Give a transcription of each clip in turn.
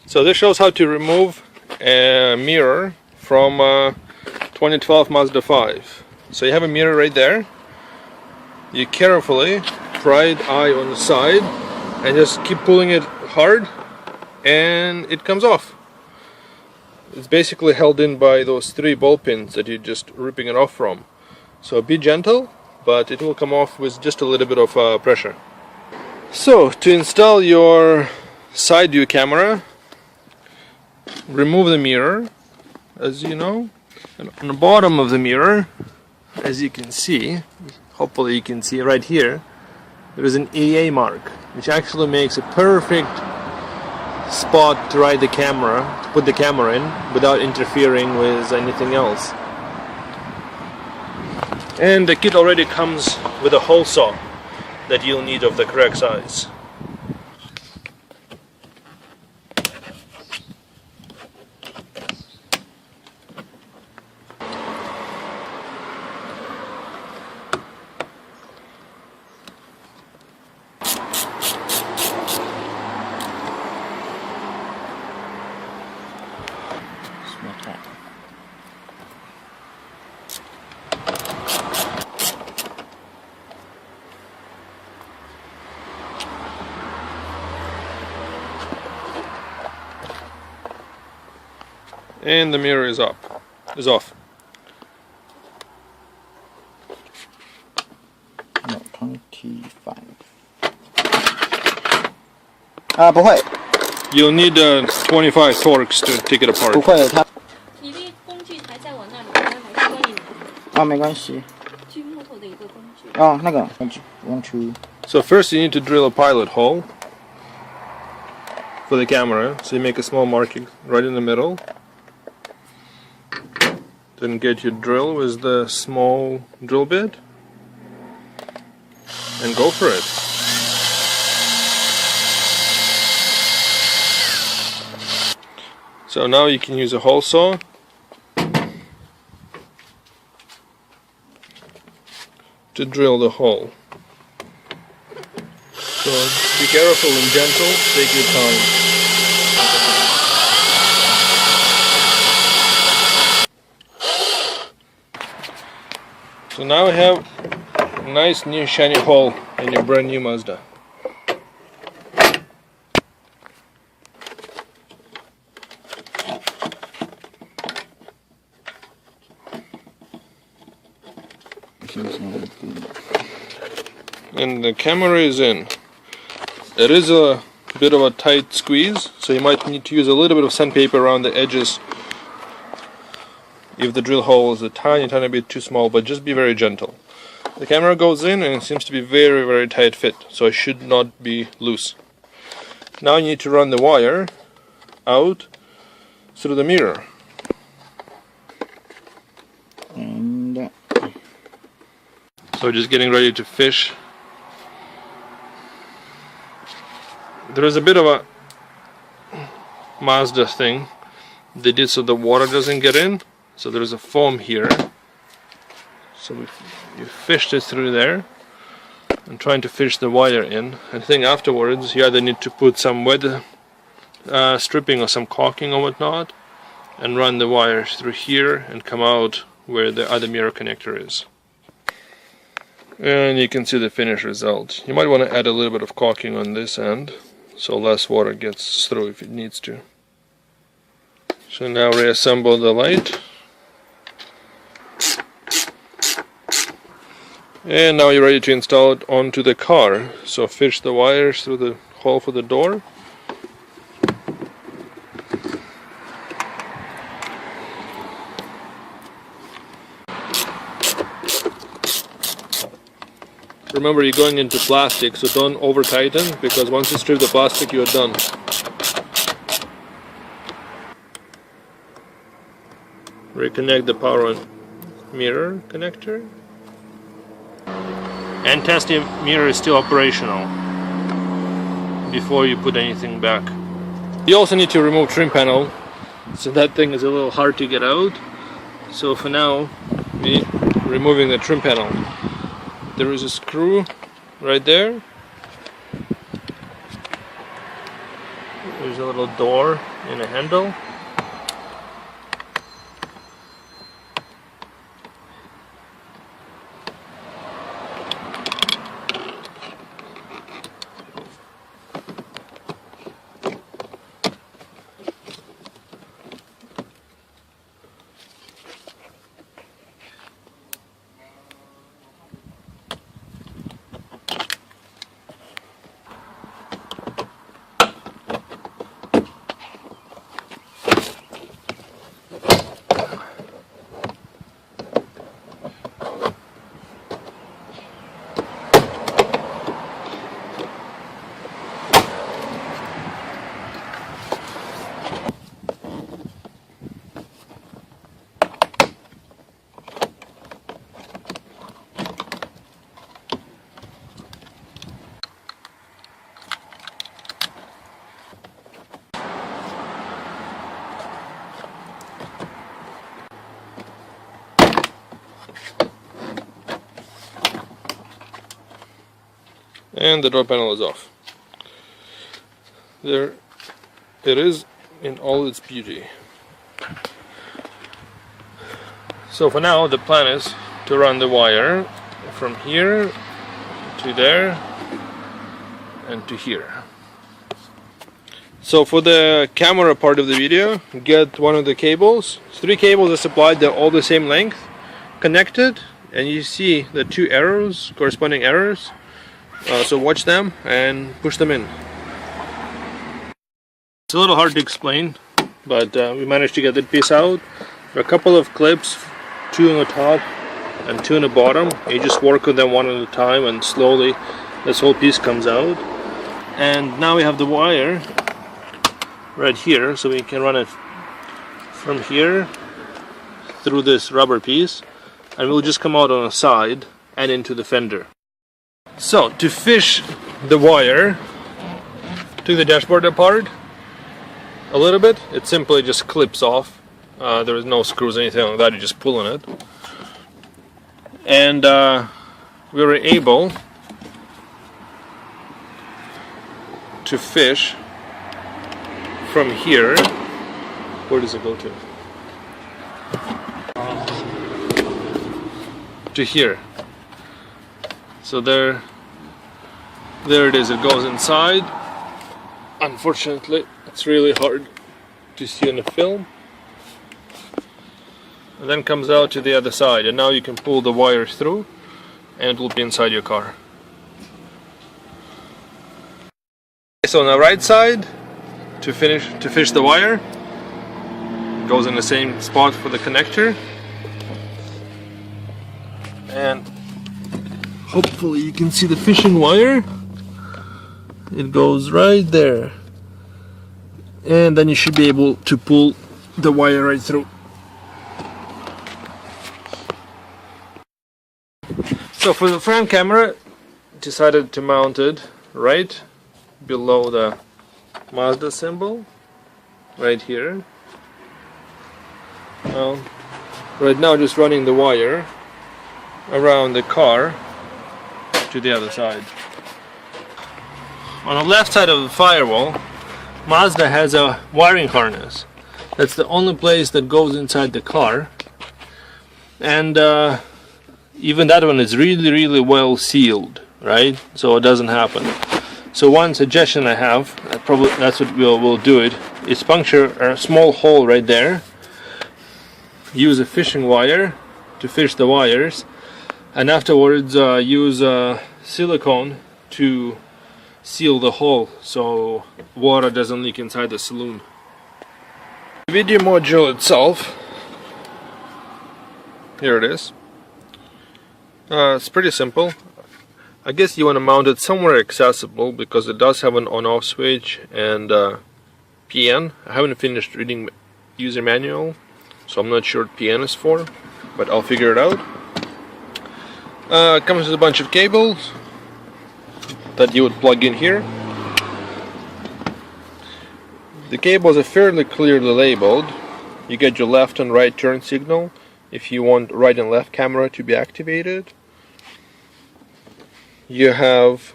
So this shows how to remove a mirror from 2012 Mazda 5. So you have a mirror right there. You carefully pry the eye on the side and just keep pulling it hard and it comes off. It's basically held in by those 3 ball pins that you're just ripping it off from. So be gentle, but it will come off with just a little bit of pressure. So to install your side view camera, remove the mirror, as you know, and on the bottom of the mirror, as you can see, hopefully you can see right here, there is an EA mark, which actually makes a perfect spot to ride the camera, to put the camera in without interfering with anything else. And the kit already comes with a hole saw that you'll need of the correct size. And the mirror is off. No, 25. 不会。 You'll need 25 torques to take it apart. 不会，它。你的工具还在我那里，我还需要你拿。没关系。锯木头的一个工具。那个工具不用去。So first you need to drill a pilot hole for the camera. So you make a small marking right in the middle. Then get your drill with the small drill bit and go for it. So now you can use a hole saw to drill the hole. So be careful and gentle, take your time. So now we have a nice new shiny hole in your brand new Mazda. And the camera is in. It is a bit of a tight squeeze, so you might need to use a little bit of sandpaper around the edges if the drill hole is a tiny bit too small, but just be very gentle. The camera goes in and it seems to be very tight fit, so it should not be loose. Now you need to run the wire out through the mirror. And so just getting ready to fish. There is a bit of a Mazda thing they did so the water doesn't get in. So there's a foam here. So you fished it through there. I'm trying to fish the wire in. I think afterwards you either need to put some wet stripping or some caulking or whatnot and run the wires through here and come out where the other mirror connector is. And you can see the finished result. You might want to add a little bit of caulking on this end so less water gets through if it needs to. So now reassemble the light. And now you're ready to install it onto the car. So fish the wires through the hole for the door. Remember, you're going into plastic, so don't over tighten, because once you strip the plastic, you're done. Reconnect the power on mirror connector. And test the mirror is still operational before you put anything back. You also need to remove trim panel, so that thing is a little hard to get out. So for now, we're removing the trim panel. There is a screw right there. There's a little door and a handle. And the door panel is off. There it is in all its beauty. So for now the plan is to run the wire from here to there and to here. So for the camera part of the video, get one of the cables. 3 cables are supplied, they're all the same length, connected, and you see the 2 arrows, corresponding arrows. So watch them and push them in. It's a little hard to explain, but we managed to get that piece out. There are a couple of clips, 2 on the top and 2 on the bottom. You just work with them one at a time, and slowly this whole piece comes out. And now we have the wire right here, so we can run it from here through this rubber piece, and we'll just come out on the side and into the fender. So to fish the wire, take the dashboard apart a little bit. It simply just clips off. There is no screws or anything like that. You just pull on it, and we were able to fish from here. Where does it go to? To here. So there it is. It goes inside. Unfortunately, it's really hard to see on the film. And then comes out to the other side, and now you can pull the wires through, and it will be inside your car. So on the right side, to fish the wire, it goes in the same spot for the connector, and hopefully you can see the fishing wire. It goes right there, and then you should be able to pull the wire right through. So for the front camera, decided to mount it right below the Mazda symbol, right here. Right now just running the wire around the car to the other side. On the left side of the firewall, Mazda has a wiring harness. That's the only place that goes inside the car, and even that one is really well sealed, right? So it doesn't happen. So one suggestion I have, probably that's what we'll do it, is puncture a small hole right there, use a fishing wire to fish the wires, and afterwards use silicone to seal the hole so water doesn't leak inside the saloon. The video module itself, here it is. It's pretty simple. I guess you want to mount it somewhere accessible because it does have an on-off switch and PN. I haven't finished reading user manual, so I'm not sure what PN is for, but I'll figure it out. It comes with a bunch of cables that you would plug in here. The cables are fairly clearly labeled. You get your left and right turn signal if you want right and left camera to be activated. You have,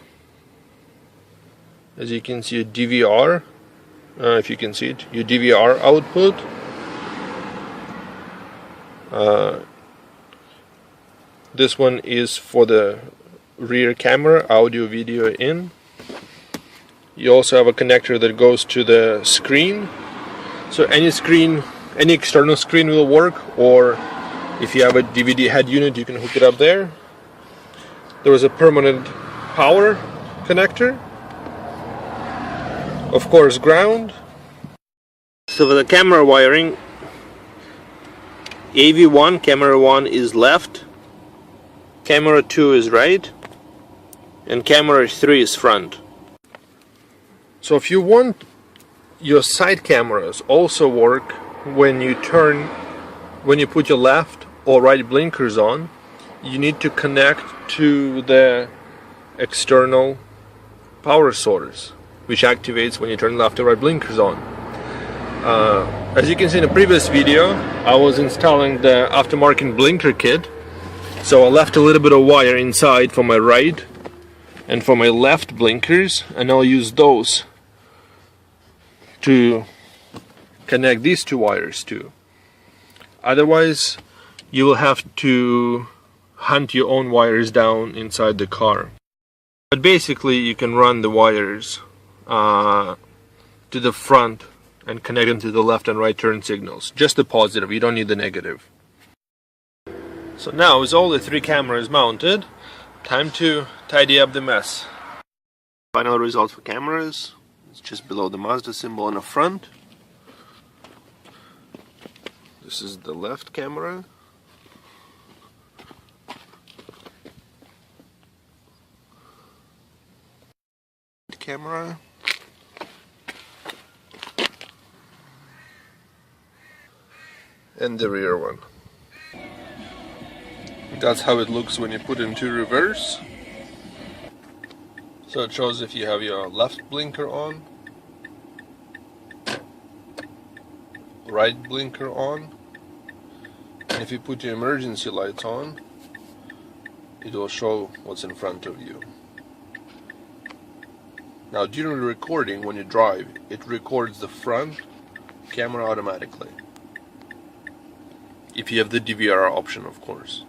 as you can see, a DVR if you can see it, your DVR output. This one is for the rear camera, audio, video in. You also have a connector that goes to the screen. So any screen, any external screen will work, or if you have a DVD head unit, you can hook it up there. There is a permanent power connector. Of course, ground. So for the camera wiring, AV1, camera 1 is left, camera 2 is right, and camera 3 is front. So if you want your side cameras also work when you put your left or right blinkers on, you need to connect to the external power source, which activates when you turn left or right blinkers on. As you can see in the previous video, I was installing the aftermarket blinker kit, so I left a little bit of wire inside for my right and for my left blinkers, and I'll use those to connect these two wires too. Otherwise, you will have to hunt your own wires down inside the car. But basically, you can run the wires to the front and connect them to the left and right turn signals. Just the positive, you don't need the negative. So now, with all the three cameras mounted, time to tidy up the mess. Final result for cameras. It's just below the Mazda symbol on the front. This is the left camera. Camera. And the rear one. That's how it looks when you put it into reverse. So it shows if you have your left blinker on, right blinker on, and if you put your emergency lights on, it will show what's in front of you. Now during the recording, when you drive, it records the front camera automatically. If you have the DVR option, of course.